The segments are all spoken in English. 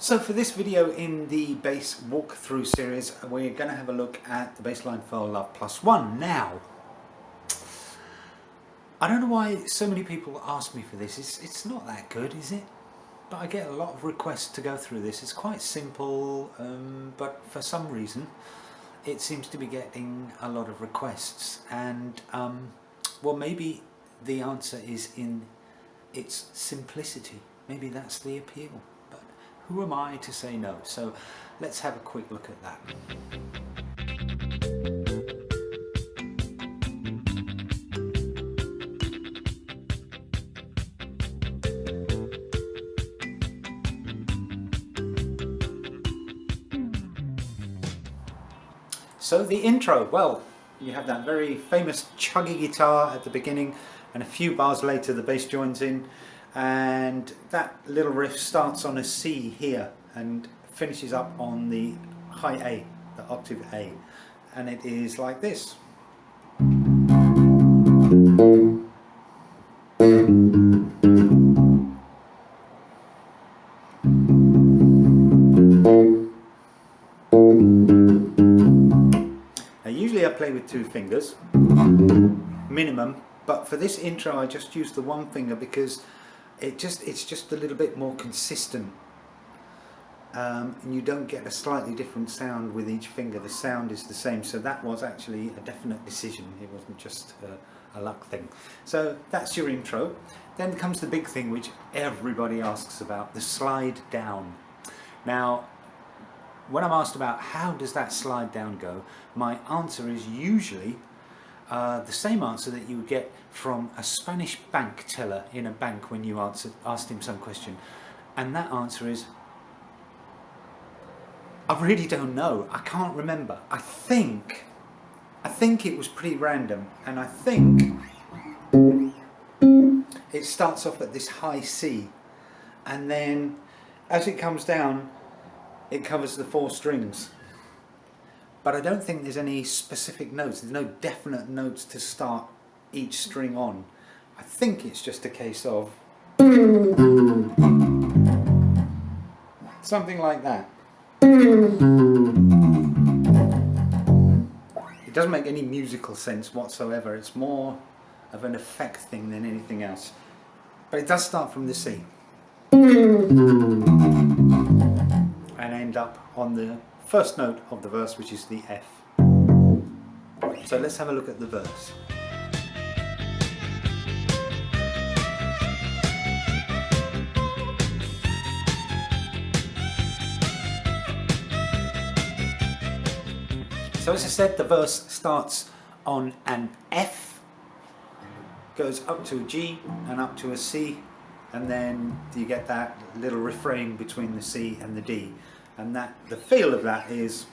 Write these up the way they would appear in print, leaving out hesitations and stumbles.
So for this video in the bass walkthrough series, we're going to have a look at the bass line for Love Plus One. Now, I don't know why so many people ask me for this. It's not that good, is it? But I get a lot of requests to go through this. It's quite simple, but for some reason it seems to be getting a lot of requests. And well, maybe the answer is in its simplicity. Maybe that's the appeal. But who am I to say no? So let's have a quick look at that. So the intro, well, you have that very famous chuggy guitar at the beginning, and a few bars later the bass joins in, and that little riff starts on a C here and finishes up on the high A, the octave A, and it is like this. Usually I play with two fingers, minimum, but for this intro I just used the one finger because it's just a little bit more consistent, and you don't get a slightly different sound with each finger. The sound is the same, so that was actually a definite decision. It wasn't just a luck thing. So that's your intro. Then comes the big thing which everybody asks about, the slide down. Now, when I'm asked about how does that slide down go, my answer is usually the same answer that you would get from a Spanish bank teller in a bank when you asked him some question. And that answer is, I really don't know. I can't remember. I think it was pretty random, and I think it starts off at this high C, and then as it comes down it covers the four strings. But I don't think there's any specific notes. There's no definite notes to start each string on. I think it's just a case of something like that. It doesn't make any musical sense whatsoever. It's more of an effect thing than anything else. But it does start from the C and end up on the first note of the verse, which is the F. So let's have a look at the verse. So as I said, the verse starts on an F, goes up to a G and up to a C, and then you get that little refrain between the C and the D. And that the feel of that is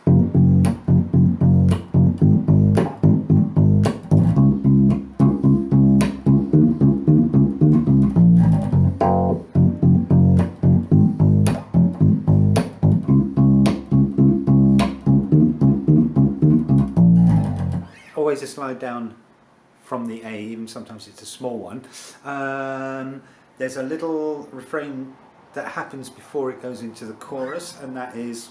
always a slide down from the A, even sometimes it's a small one. There's a little refrain that happens before it goes into the chorus, and that is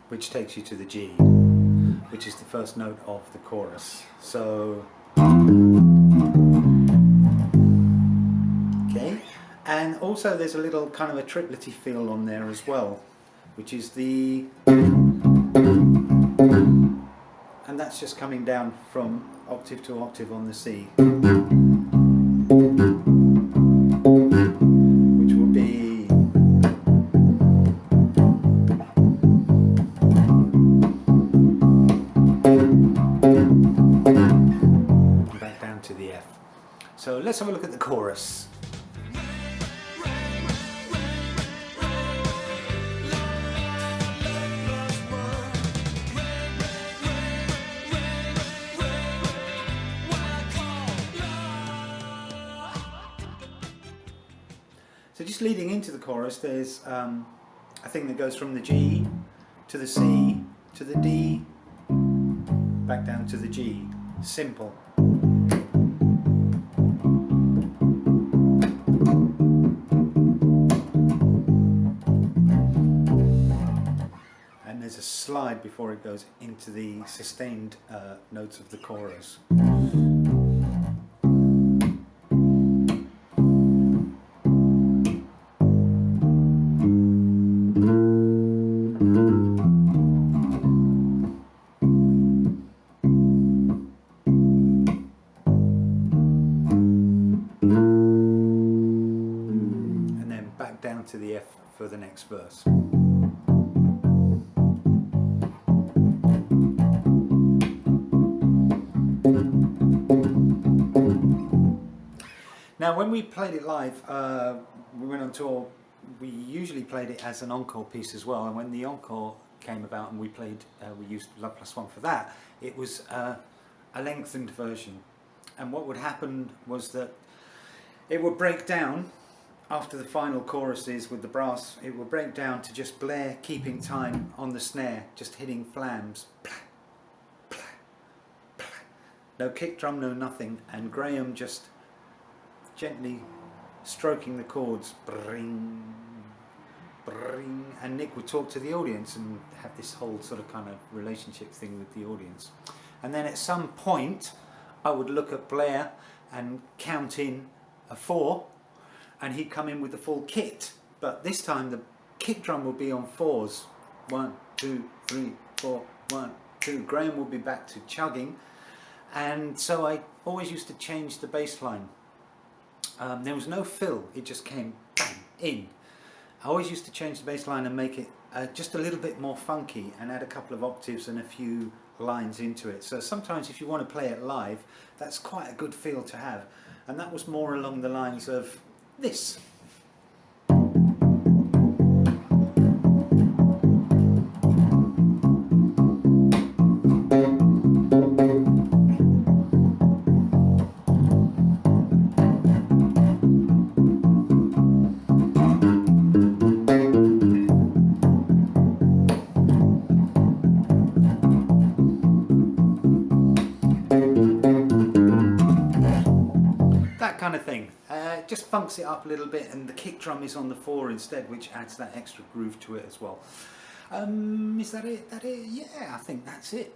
which takes you to the G, which is the first note of the chorus. So okay, and also there's a little kind of a triplety feel on there as well, which is the, and that's just coming down from octave to octave on the C, which will be back down to the F. So let's have a look at the chorus. So just leading into the chorus, there's a thing that goes from the G to the C to the D, back down to the G. simple. And there's a slide before it goes into the sustained notes of the chorus. And then back down to the F for the next verse. Now when we played it live, we went on tour, we usually played it as an encore piece as well, and when the encore came about and we played, we used Love Plus One for that, it was a lengthened version. And what would happen was that it would break down after the final choruses with the brass. It would break down to just Blair keeping time on the snare, just hitting flams. No kick drum, no nothing, and Graham just gently stroking the chords, bring, bring, and Nick would talk to the audience and have this whole sort of kind of relationship thing with the audience. And then at some point I would look at Blair and count in a 4, and he'd come in with the full kit, but this time the kick drum would be on 4s. 1, 2, 3, 4, 1, 2. Graham would be back to chugging, and so I always used to change the bass line. There was no fill, it just came bang, in. I always used to change the bass line and make it just a little bit more funky and add a couple of octaves and a few lines into it. So sometimes if you want to play it live, that's quite a good feel to have. And that was more along the lines of this. Kind of thing. Just funks it up a little bit, and the kick drum is on the 4 instead, which adds that extra groove to it as well. Is that it? Yeah, I think that's it.